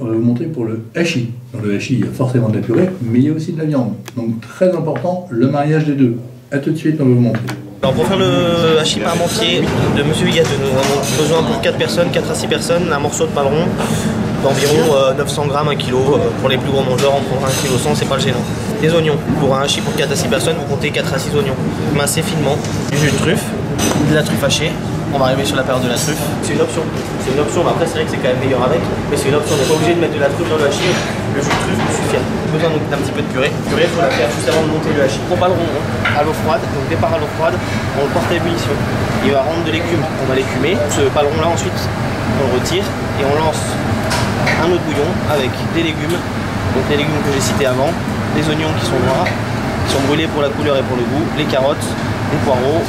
va vous montrer pour le hachis. Dans le hachis, il y a forcément de la purée, mais il y a aussi de la viande. Donc très important, le mariage des deux. A tout de suite, on va vous montrer. Alors pour faire le hachis parmentier de Monsieur Vigateux, nous avons besoin pour 4 personnes, 4 à 6 personnes, un morceau de paleron d'environ 900 grammes, 1 kg. Pour les plus gros mangeurs, on prendra 1,1 kg, c'est pas le gênant. Des oignons. Pour un hachis pour 4 à 6 personnes, vous comptez 4 à 6 oignons. Mincés finement. Du jus de truffe, de la truffe hachée. On va arriver sur la période de la truffe. C'est une option. C'est une option, mais après c'est vrai que c'est quand même meilleur avec. Mais c'est une option, on n'est pas obligé de mettre de la truffe dans le hachis. Le jus de truffe nous suffit. Besoin donc d'un petit peu de purée. Purée, il faut la faire juste avant de monter le hachis. On pas le rond à l'eau froide, donc départ à l'eau froide, on le porte à ébullition. Il va rendre de l'écume, on va l'écumer. Ce paleron là ensuite, on le retire et on lance un autre bouillon avec des légumes. Donc les légumes que j'ai cités avant, les oignons qui sont noirs, qui sont brûlés pour la couleur et pour le goût, les carottes, les poireaux,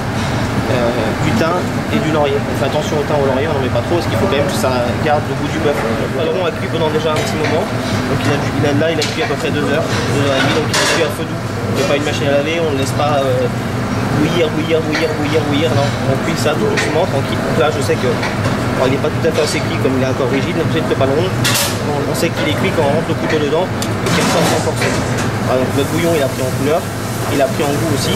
du thym et du laurier. On fait attention au thym au laurier, on n'en met pas trop parce qu'il faut quand même que ça garde le goût du bœuf. Le paleron a cuit pendant déjà un petit moment, donc il a cuit à peu près 2 heures, 2 heures et demie, donc il a cuit à feu doux. On ne fait pas une machine à laver, on ne laisse pas bouillir, non, on cuit ça tout doucement, tranquille. Donc là je sais que il n'est pas tout à fait assez cuit comme il est encore rigide, donc c'est le paleron, on sait qu'il est cuit quand on rentre le couteau dedans et qu'il ressort 100%. Donc notre bouillon il a pris en couleur, il a pris en goût aussi.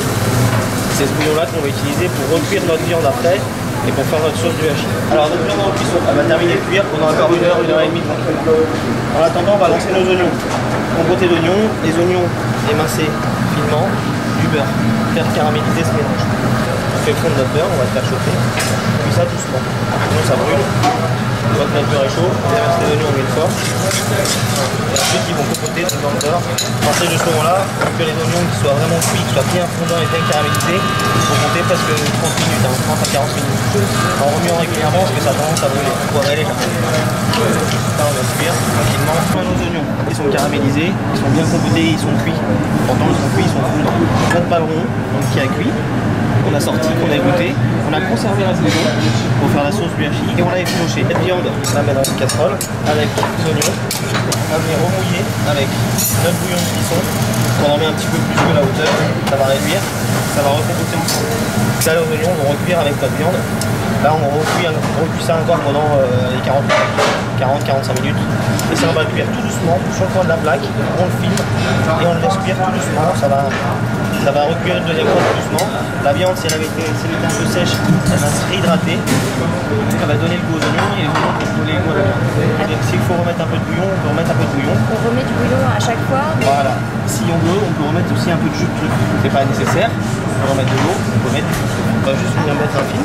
C'est ce bouillon là qu'on va utiliser pour recuire notre viande après et pour faire notre sauce du hachis. Alors notre viande en cuisson, elle va terminer de cuire pendant encore 1 heure, 1 heure et demie. En attendant, on va lancer nos oignons. Compoté d'oignons, les oignons émincés finement, du beurre, faire caraméliser ce mélange. On fait fondre notre beurre, on va le faire chauffer, puis ça doucement, sinon ça brûle. Une fois que notre beurre est chaud, on déverse les oignons en une fois. Et ensuite ils vont compoter dans le beurre. À partir de ce moment-là, pour que les oignons qui soient vraiment cuits, qui soient bien fondants et bien caramélisés, il faut compter presque 30 minutes, 30 à 40 minutes. En remuant régulièrement parce que ça a tendance à brûler. On va aller là. Là on va cuire tranquillement. Nos oignons, ils sont caramélisés, ils sont bien compotés, ils sont cuits. Pourtant ils sont cuits, ils sont fondants. Notre paleron, donc qui a cuit, qu'on a sorti, qu'on a goûté, on a conservé la bouillon pour faire la sauce du hachis et on l'a effiloché. Cette viande, on la met dans une casserole avec les oignons, on va venir remouiller avec notre bouillon de cuisson, on en met un petit peu plus que la hauteur, ça va réduire, ça va recompoter le fond. Là les oignons vont recuire avec notre viande. Là on recuit ça encore pendant les 40-45 minutes. Et ça on va le cuire tout doucement sur le coin de la plaque, on le filme et on le laisse cuire tout doucement. Ça va recuire une deuxième fois tout doucement. La viande, si elle avait été un peu sèche, elle va se réhydrater. Elle va donner le goût aux oignons et les oignons vont donner le goût à la viande. Donc s'il faut remettre un peu de bouillon, on peut remettre un peu de bouillon. On remet du bouillon à chaque fois. Voilà. Si on veut, on peut remettre aussi un peu de jus de truffe. C'est pas nécessaire. On peut remettre de l'eau, on peut mettre du jus de truffe. On va juste venir mettre un film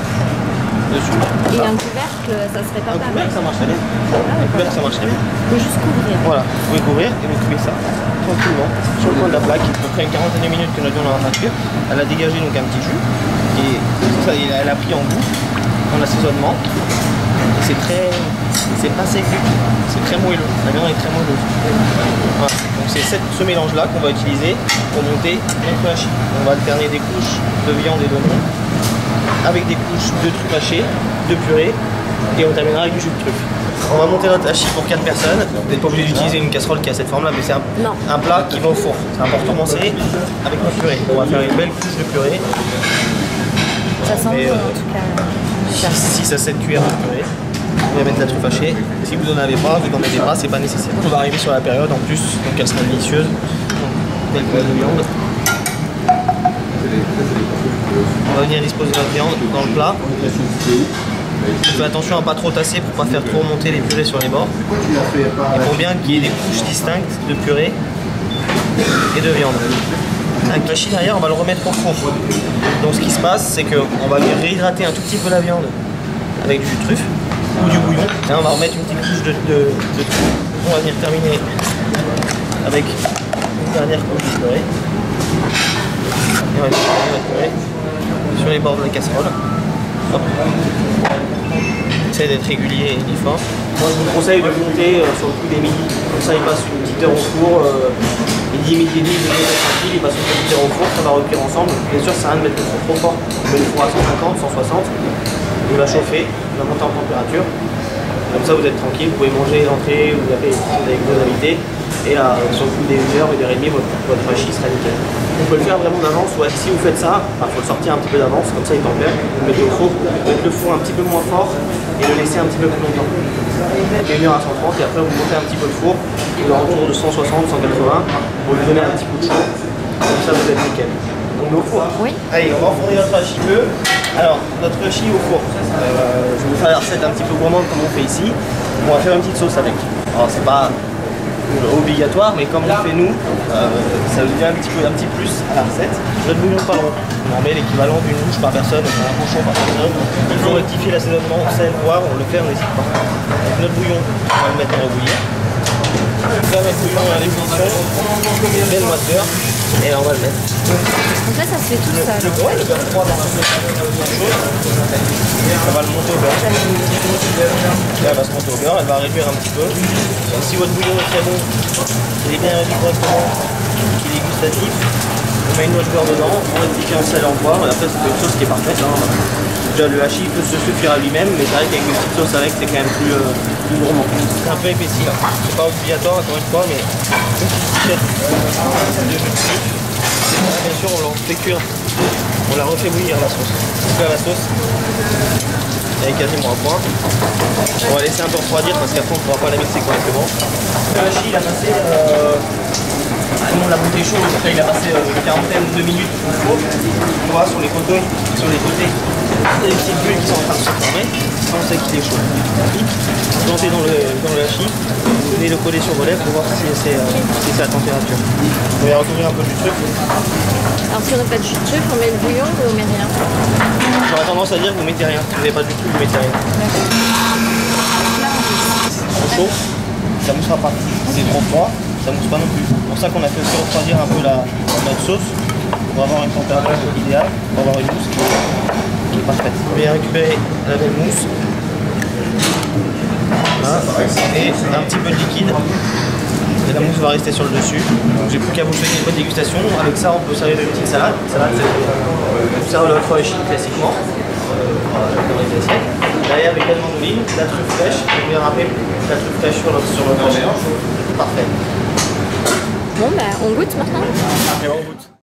dessus. Et un couvercle, ça serait pas mal. Un couvercle, ça marche très bien. Un couvercle, ça marche très bien. Il faut juste couvrir. Voilà, vous pouvez couvrir et vous cuisez ça tranquillement sur le coin de la plaque. Après une quarantaine de minutes que notre viande est en train de cuire, elle a dégagé donc un petit jus et ça, elle a pris en goût en assaisonnement. Et c'est pas sec du tout, c'est très moelleux. La viande est très moelleuse. Voilà. Donc c'est ce mélange là qu'on va utiliser pour monter notre hachis. On va alterner des couches de viande et d'oignon avec des couches de truffe hachée, de purée et on terminera avec du jus de truffe. On va monter notre hachis pour 4 personnes. Vous n'êtes pas obligé d'utiliser une casserole qui a cette forme là, mais c'est un plat qui va au four. C'est important de commencer avec notre purée. On va faire une belle couche de purée. Ça sent bon en tout cas. 6 à 7 cuillères de purée. Vous allez mettre la truffe hachée. Si vous n'en avez pas, vous n'en mettez pas, c'est pas nécessaire. On va arriver sur la période en plus, donc elle sera délicieuse. Telle que de viande. On va venir disposer notre viande dans le plat. Faites attention à ne pas trop tasser pour ne pas faire trop monter les purées sur les bords. Et pour bien qu'il y ait des couches distinctes de purée et de viande. Avec le hachis derrière, on va le remettre au four. Donc ce qui se passe, c'est qu'on va venir réhydrater un tout petit peu la viande avec du jus de truffe ou du bouillon. Là, on va remettre une petite couche de truffe. On va venir terminer avec une dernière couche de purée. Et on va venir terminer notre purée sur les bords de la casserole. Hop. Essayez d'être régulier et uniforme. Moi je vous conseille de monter sur le coup des midi, comme ça il passe une petite heure au four, midi et demi, vous devez être tranquille, il passe une petite heure au four, ça va recuire ensemble. Bien sûr, ça sert à rien de mettre le four trop fort, on met le four à 150, 160, il va chauffer, il va monter en température. Comme ça vous êtes tranquille, vous pouvez manger l'entrée ou l'apéritif avec vos invités. et sur le coup des 1h, 1h30, votre hachis sera nickel. On peut le faire vraiment d'avance, ou si vous faites ça, il faut le sortir un petit peu d'avance, comme ça il tempère, vous le mettez au four, mettre le four un petit peu moins fort et le laisser un petit peu plus longtemps. Et 1h à 130 et après vous montez un petit peu le four, autour de 160, 180, pour lui donner un petit coup de chaud, comme ça vous êtes nickel. On met au four. Oui. Allez, on va enfourner notre hachis peu. Alors, notre hachis au four. Je vais vous faire la recette un petit peu gourmande comme on fait ici. On va faire une petite sauce avec. Alors, c'est pas obligatoire, mais comme on le fait nous, ça devient un petit plus à la recette. Notre bouillon de paleron. On en met l'équivalent d'une louche par personne, un bouchon par personne. Il faut rectifier l'assaisonnement, sel, poivre, on le fait, on n'hésite pas. Donc, notre bouillon, on va le mettre à rebouillir. Faire notre bouillon à l'ébullition, belle moiteur, et là on va le mettre. Donc là, ça se fait tout seul. Le beurre froid dans la chose, ça va le monter au beurre. Là, elle va se monter au beurre, elle va réduire un petit peu. Donc, si votre bouillon est très bon, il est bien réduit correctement, qu'il est gustatif, on met une noix de beurre dedans, on rectifie en sel et en poivre, et après c'est une sauce qui est parfaite. Hein. Déjà le hachis peut se suffire à lui-même, mais c'est vrai qu'avec une petite sauce avec, c'est quand même plus gourmand. C'est un peu épaissi là. C'est pas obligatoire encore une fois, mais une petite piquette de jus de sucre. Bien sûr, on la fait cuire, on la refait bouillir la sauce. On fait la sauce, elle est quasiment à point. On va laisser un peu refroidir parce qu'après on ne pourra pas la mixer correctement. Le hachis, il a passé, comme on l'a monté chaud, il a passé une quarantaine de minutes au four. On voit sur les côtés, il y a des petites bulles qui sont en train de se former. On sait qu'il est chaud. On pique, plantez dans le hachis, vous venez le coller sur vos lèvres pour voir si c'est à température. Vous allez recouvrir un peu du truc. Alors si on n'a pas de jus de truffe, on met le bouillon ou on met rien? J'aurais tendance à dire que vous mettez rien. Si vous n'avez pas du tout, vous mettez rien. Trop chaud, ça ne moussera pas. Si c'est trop froid, ça ne mousse pas non plus. C'est pour ça qu'on a fait aussi refroidir un peu notre sauce pour avoir une température idéale, pour avoir une mousse qui est parfaite. Vous allez récupérer la belle mousse. Hein, et un petit peu de liquide. Et la mousse va rester sur le dessus. Donc j'ai plus qu'à vous souhaiter une bonne dégustation. Avec ça, on peut servir une petite salade. Salade, c'est on serve notre hachis classiquement dans les assiettes. Derrière, avec également d'olive, la truffe fraîche. Vous bien râper la truffe fraîche sur notre hachis. Parfait. Bon, bah, on goûte maintenant. Et on goûte.